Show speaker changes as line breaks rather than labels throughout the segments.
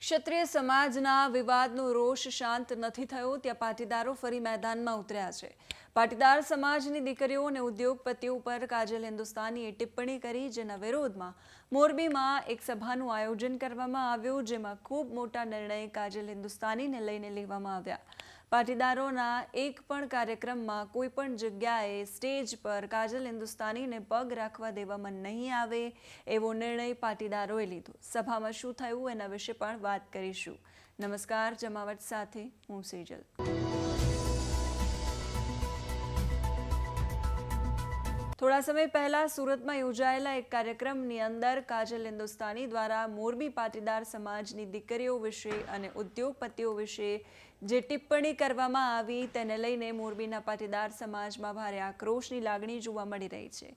ક્ષત્રિય સમાજના વિવાદનો રોષ શાંત નથી થયો ત્યાં પાટીદારો ફરી મેદાનમાં ઉતર્યા છે। પાટીદાર સમાજની દીકરીઓ અને ઉદ્યોગપતિઓ પર કાજલ હિન્દુસ્તાનીએ ટિપ્પણી કરી, જેના વિરોધમાં મોરબીમાં એક સભાનું આયોજન કરવામાં આવ્યું, જેમાં ખૂબ મોટા નિર્ણય કાજલ હિન્દુસ્તાનીને લઈને લેવામાં આવ્યા। પાટીદારોના એક પણ કાર્યક્રમમાં કોઈ પણ જગ્યાએ સ્ટેજ પર કાજલ હિન્દુસ્તાનીને પગ રાખવા દેવામાં નહીં આવે એવો નિર્ણય પાટીદારોએ લીધો। સભામાં શું થયું એના વિશે પણ વાત કરીશું। નમસ્કાર, જમાવટ સાથે હું સેજલ। થોડા સમય પહેલા સુરતમાં યોજાયેલા એક કાર્યક્રમની અંદર કાજલ હિન્દુસ્તાની દ્વારા મોરબી પાટીદાર સમાજની દીકરીઓ વિશે અને ઉદ્યોગપતિઓ વિશે જે ટિપ્પણી કરવામાં આવી તેને લઈને મોરબીના પાટીદાર સમાજમાં ભારે આક્રોશની લાગણી જોવા મળી રહી છે।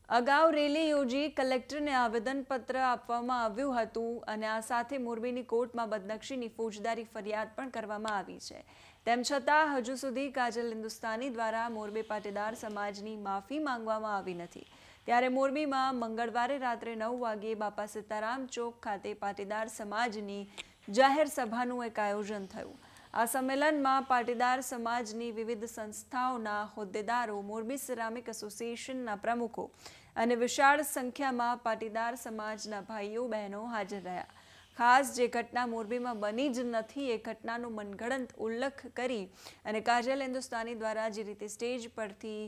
અગાઉ રેલી યોજી કલેક્ટરને આવેદનપત્ર આપવામાં આવ્યું હતું અને આ સાથે મોરબીની કોર્ટમાં બદનક્ષીની ફોજદારી ફરિયાદ પણ કરવામાં આવી છે। તેમ છતાં હજુ સુધી કાજલ હિન્દુસ્તાની દ્વારા મોરબી પાટીદાર સમાજની માફી માંગવામાં આવી નથી। ત્યારે મોરબીમાં મંગળવારે રાત્રે 9 વાગ્યે બાપા સીતારામ ચોક ખાતે પાટીદાર સમાજની જાહેર સભાનું એક આયોજન થયું। આ સંમેલનમાં પાટીદાર સમાજની વિવિધ સંસ્થાઓના હોદ્દેદારો, મોરબી સિરામિક એસોસિએશનના પ્રમુખો અને વિશાળ સંખ્યામાં પાટીદાર સમાજના ભાઈઓ બહેનો હાજર રહ્યા। ખાસ જે ઘટના મોરબીમાં બની જ નથી એ ઘટનાનો મનગઢંત ઉલ્લેખ કરી અને કાજલ હિન્દુસ્તાની દ્વારા જે રીતે સ્ટેજ પરથી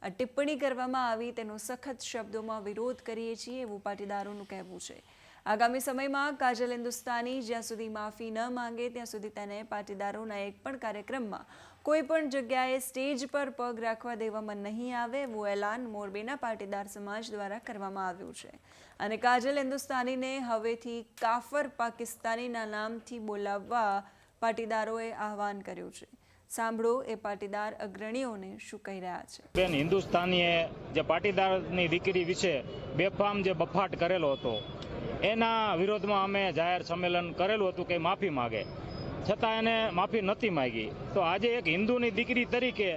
ટિપ્પણી કરવામાં આવી તેનો સખત શબ્દોમાં વિરોધ કરીએ છીએ એવું પાટીદારોનું કહેવું છે। આગામી સમયમાં કાજલ હિન્દુસ્તાની જ્યાં સુધી માફી ન માંગે ત્યાં સુધી તેને પાટીદારોના એક પણ કાર્યક્રમમાં કોઈ પણ જગ્યાએ સ્ટેજ પર પગ રાખવા દેવામાં નહીં આવે એવું એલાન મોરબીના પાટીદાર સમાજ દ્વારા કરવામાં આવ્યું છે અને કાજલ હિન્દુસ્તાનીને હવેથી કાફર પાકિસ્તાનીના નામથી બોલાવવા પાટીદારોએ આહવાન કર્યું છે। સાંભળો એ પાટીદાર અગ્રણીઓને શું કહી રહ્યા છે।
બેન હિન્દુસ્તાનીએ જે પાટીદારની દીકરી વિશે બેફામ જે બફાટ કરેલો હતો એના વિરોધમાં અમે જાહેર સંમેલન કરેલું હતું કે માફી માગે, છતાં એને માફી નથી માંગી। તો આજે એક હિન્દુની દીકરી તરીકે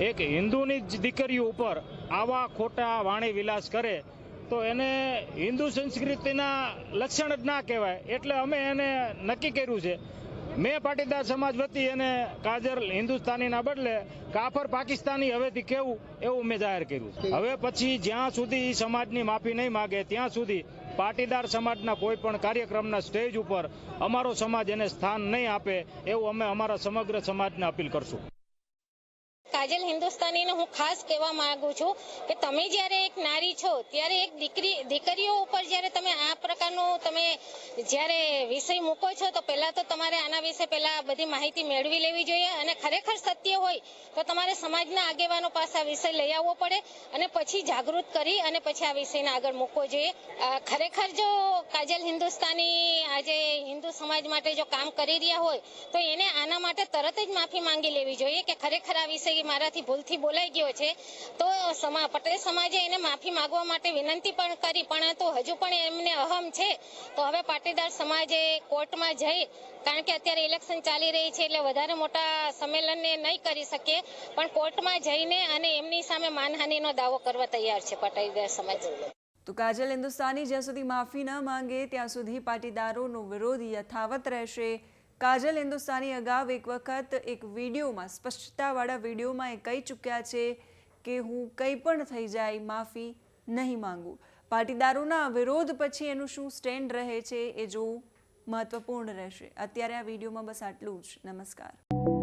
એક હિન્દુની જ દીકરીઓ ઉપર આવા ખોટા વાણી વિલાસ કરે તો એને હિન્દુ સંસ્કૃતિના લક્ષણ જ ના કહેવાય। એટલે અમે એને નક્કી કર્યું છે, મેં પાટીદાર સમાજ વતી એને કાજલ હિન્દુસ્તાનીના બદલે કાફર પાકિસ્તાની હવેથી કહેવું એવું મેં જાહેર કર્યું છે। હવે પછી જ્યાં સુધી સમાજની માફી નહીં માગે ત્યાં સુધી પાટીદાર સમાજના કોઈ પણ કાર્યક્રમના સ્ટેજ ઉપર અમારો સમાજ એને સ્થાન નહીં આપે એવું અમે અમારા સમગ્ર સમાજને અપીલ કરશું।
કાજલ હિન્દુસ્તાનીને હું ખાસ કહેવા માંગુ છું કે તમે જ્યારે એક નારી છો ત્યારે એક દીકરીઓ ઉપર જ્યારે તમે આ પ્રકારનો તમે જ્યારે વિષય મૂકો છો તો પહેલા તો તમારે આના વિશે પહેલા બધી માહિતી મેળવી લેવી જોઈએ અને ખરેખર સત્ય હોય તો તમારે સમાજના આગેવાનો પાસે આ વિષય લઈ આવવો પડે અને પછી જાગૃત કરી અને પછી આ વિષયને આગળ મૂકવો જોઈએ। ખરેખર જો કાજલ હિન્દુસ્તાની આજે હિન્દુ સમાજ માટે જો કામ કરી રહ્યા હોય તો એને આના માટે તરત જ માફી માંગી લેવી જોઈએ કે ખરેખર આ વિષય મારાથી ભૂલથી બોલાઈ ગયો છે તો પટેલ સમાજે એને માફી માંગવા માટે વિનંતી પણ કરી, પણ તો હજુ પણ એમને અહમ છે તો હવે પાટીદાર સમાજે કોર્ટમાં જઈ, કારણ કે અત્યારે ઇલેક્શન ચાલી રહી છે એટલે વધારે મોટા સંમેલનને નહીં કરી શકીએ, પણ કોર્ટમાં જઈને અને એમની સામે માનહાનિનો દાવો કરવા તૈયાર છે પાટીદાર સમાજ।
તો કાજલ હિન્દુસ્તાની જ્યાં સુધી માફી ન માંગે ત્યાં સુધી પાટીદારોનો વિરોધ યથાવત રહેશે। કાજલ હિન્દુસ્તાની અગાઉ એક વખત એક વિડીયોમાં, સ્પષ્ટતાવાળા વિડીયોમાં એ કહી ચૂક્યા છે કે હું કંઈ પણ થઈ જાય માફી નહીં માંગું। પાટીદારોના વિરોધ પછી એનું શું સ્ટેન્ડ રહે છે એ જોવું મહત્વપૂર્ણ રહેશે। અત્યારે આ વિડીયોમાં બસ આટલું જ। નમસ્કાર।